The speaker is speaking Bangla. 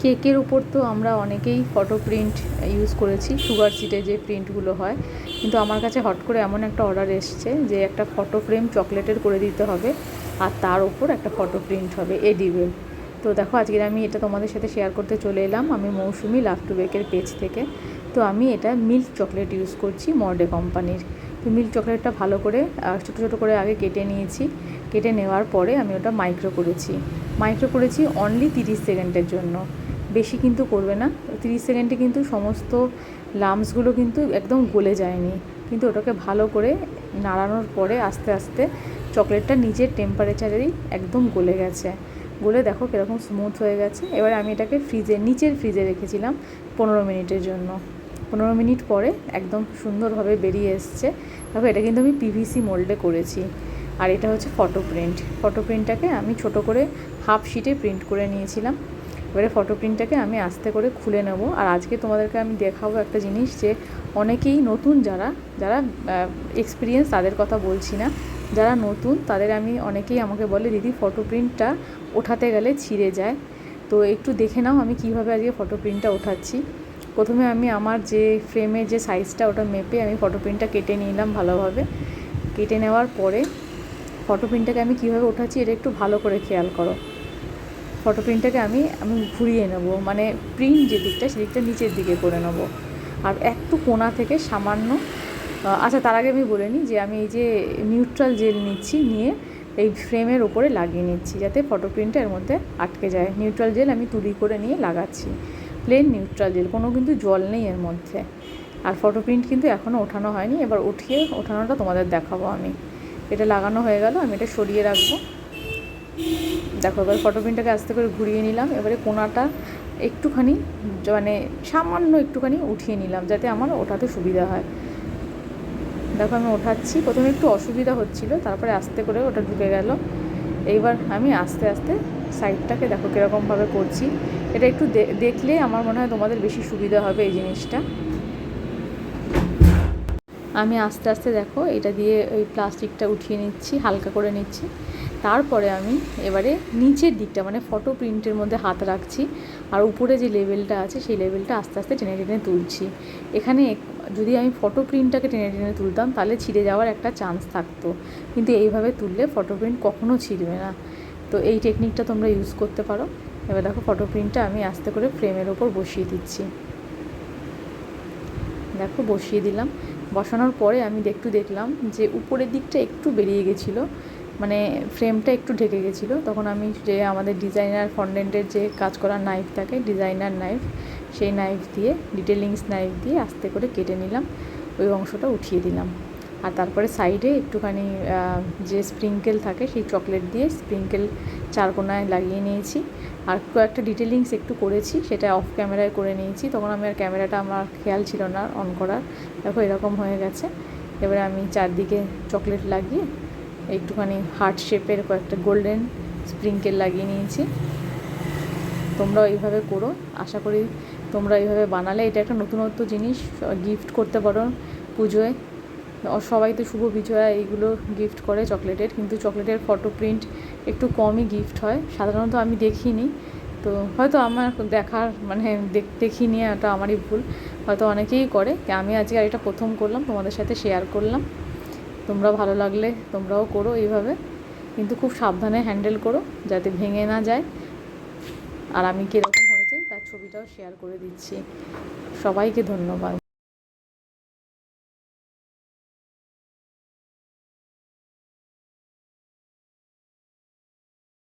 কেকের উপর তো আমরা অনেকেই ফটো প্রিন্ট ইউজ করেছি, সুগার সিটে যে প্রিন্টগুলো হয়, কিন্তু আমার কাছে হট করে এমন একটা অর্ডার এসছে যে একটা ফটো ফ্রেম চকলেটের করে দিতে হবে, আর তার ওপর একটা ফটো প্রিন্ট হবে এডিবল। তো দেখো আজকে আমি এটা তোমাদের সাথে শেয়ার করতে চলে এলাম, আমি মৌসুমি লাভ টু বেকের পেজ থেকে। তো আমি এটা মিল্ক চকলেট ইউজ করছি মর্ডে কোম্পানির। তো মিল্ক চকলেটটা ভালো করে ছোটো ছোটো করে আগে কেটে নিয়েছি। কেটে নেওয়ার পরে আমি ওটা মাইক্রো করেছি অনলি 30 সেকেন্ডের জন্য, বেশি কিন্তু করবে না। 30 সেকেন্ডে কিন্তু সমস্ত লামসগুলো কিন্তু একদম গলে যায়নি, কিন্তু ওটাকে ভালো করে নাড়ানোর পরে আস্তে আস্তে চকলেটটা নিজের টেম্পারেচারেই একদম গলে গেছে। গলে দেখো কীরকম স্মুথ হয়ে গেছে। এবারে আমি এটাকে নিচের ফ্রিজে রেখেছিলাম 15 মিনিটের জন্য। 15 মিনিট পরে একদম সুন্দরভাবে বেরিয়ে এসছে। দেখো এটা কিন্তু আমি পিভিসি মোল্ডে করেছি। আর এটা হচ্ছে ফটো প্রিন্টটাকে আমি ছোট করে হাফ শিটে প্রিন্ট করে নিয়েছিলাম। এবারে ফটো প্রিন্টটাকে আমি আস্তে করে খুলে নেব। আর আজকে তোমাদেরকে আমি দেখাবো একটা জিনিস, যে অনেকেই নতুন যারা এক্সপিরিয়েন্স তাদের কথা বলছি না, যারা নতুন তাদের অনেকেই আমাকে বলে দিদি ফটো প্রিন্টটা ওঠাতে গেলে ছিঁড়ে যায়। তো একটু দেখে নাও আমি কীভাবে আজকে ফটো প্রিন্টটা ওঠাচ্ছি। প্রথমে আমি আমার যে ফ্রেমের যে সাইজটা ওটা মেপে আমি ফটো প্রিন্টটা কেটে নিলাম ভালোভাবে। কেটে নেওয়ার পরে ফটো প্রিন্টটাকে আমি কীভাবে ওঠাচ্ছি এটা একটু ভালো করে খেয়াল করো। ফটো প্রিন্টটাকে আমি ঘুরিয়ে নেব, মানে প্রিন্ট যে দিকটা সেদিকটা নিচের দিকে করে নেব। আর একটু কোণা থেকে সামান্য, আচ্ছা তার আগে আমি বলে নিই যে আমি এই যে নিউট্রাল জেল নিয়ে এই ফ্রেমের ওপরে লাগিয়ে নিচ্ছি, যাতে ফটো প্রিন্টটা এর মধ্যে আটকে যায়। নিউট্রাল জেল আমি তুলি করে নিয়ে লাগাচ্ছি, প্লেন নিউট্রাল জেল, কোনো কিন্তু জল নেই এর মধ্যে। আর ফটো প্রিন্ট কিন্তু এখনও ওঠানো হয়নি, এবার ওঠানোটা তোমাদের দেখাবো আমি। এটা লাগানো হয়ে গেল, আমি এটা সরিয়ে রাখবো। দেখো এবার ফটো প্রিন্টটাকে আস্তে করে ঘুরিয়ে নিলাম। এবারে কোণাটা একটুখানি, মানে সামান্য একটুখানি উঠিয়ে নিলাম, যাতে আমার ওঠাতে সুবিধা হয়। দেখো আমি ওঠাচ্ছি, প্রথমে একটু অসুবিধা হচ্ছিলো, তারপরে আস্তে করে ওটা ঢুকে গেল। এইবার আমি আস্তে আস্তে সাইডটাকে দেখো কীরকমভাবে করছি। এটা একটু দেখলে আমার মনে হয় তোমাদের বেশি সুবিধা হবে এই জিনিসটা। আমি আস্তে আস্তে দেখো এটা দিয়ে ওই প্লাস্টিকটা উঠিয়ে নিচ্ছি, হালকা করে নিচ্ছি। তারপরে আমি এবারে নিচের দিকটা, মানে ফটো প্রিন্টের মধ্যে হাত রাখছি, আর উপরে যে লেভেলটা আছে সেই লেভেলটা আস্তে আস্তে টেনে টেনে তুলছি। এখানে যদি আমি ফটো প্রিন্টটাকে টেনে টেনে তুলতাম তাহলে ছিঁড়ে যাওয়ার একটা চান্স থাকতো, কিন্তু এইভাবে তুললে ফটো প্রিন্ট কখনও ছিঁড়বে না। তো এই টেকনিকটা তোমরা ইউজ করতে পারো। এবার দেখো ফটো প্রিন্টটা আমি আস্তে করে ফ্রেমের ওপর বসিয়ে দিচ্ছি। দেখো বসিয়ে দিলাম। বসানোর পরে আমি দেখলাম যে উপরের দিকটা একটু বেরিয়ে গেছিলো, মানে ফ্রেমটা একটু ঢেকে গেছিলো। তখন আমি যে আমাদের ডিজাইনার ফন্ডেন্টের যে কাজ করার নাইফ থাকে, ডিজাইনার নাইফ, সেই নাইফ দিয়ে, ডিটেলিংস নাইফ দিয়ে আস্তে করে কেটে নিলাম, ওই অংশটা উঠিয়ে দিলাম। আর তারপরে সাইডে একটুখানি যে স্প্রিঙ্কেল থাকে সেই চকলেট দিয়ে স্প্রিঙ্কেল চারকোনায় লাগিয়ে নিয়েছি। আর কয়েকটা ডিটেলিংস একটু করেছি, সেটা অফ ক্যামেরায় করে নিয়েছি, তখন আমি আর ক্যামেরাটা আমার খেয়াল ছিল না অন করার। দেখো এরকম হয়ে গেছে। এবারে আমি চারদিকে চকলেট লাগিয়ে একটুখানি হার্ট শেপের কয়েকটা গোল্ডেন স্প্রিঙ্কেল লাগিয়ে নিয়েছি। তোমরাও এইভাবে করো, আশা করি তোমরা এইভাবে বানালে এটা একটা নতুনত্ব জিনিস গিফট করতে পারো পুজোয়। সবাই তো শুভ বিজয়া এইগুলো গিফট করে চকলেটের, কিন্তু চকলেটের ফটো প্রিন্ট একটু কমই গিফট হয় সাধারণত, আমি দেখিনি। তো হয়তো আমার দেখার মানে দেখিনি, এটা আমারই ভুল, হয়তো অনেকেই করে। আমি আজকে আর এটা প্রথম করলাম, তোমাদের সাথে শেয়ার করলাম। তোমরা ভালো লাগলে তোমরাও করো এইভাবে, কিন্তু খুব সাবধানে হ্যান্ডেল করো যাতে ভেঙে না যায়। আর আমি কীরকম হয়েছে তার ছবিটাও শেয়ার করে দিচ্ছি। সবাইকে ধন্যবাদ।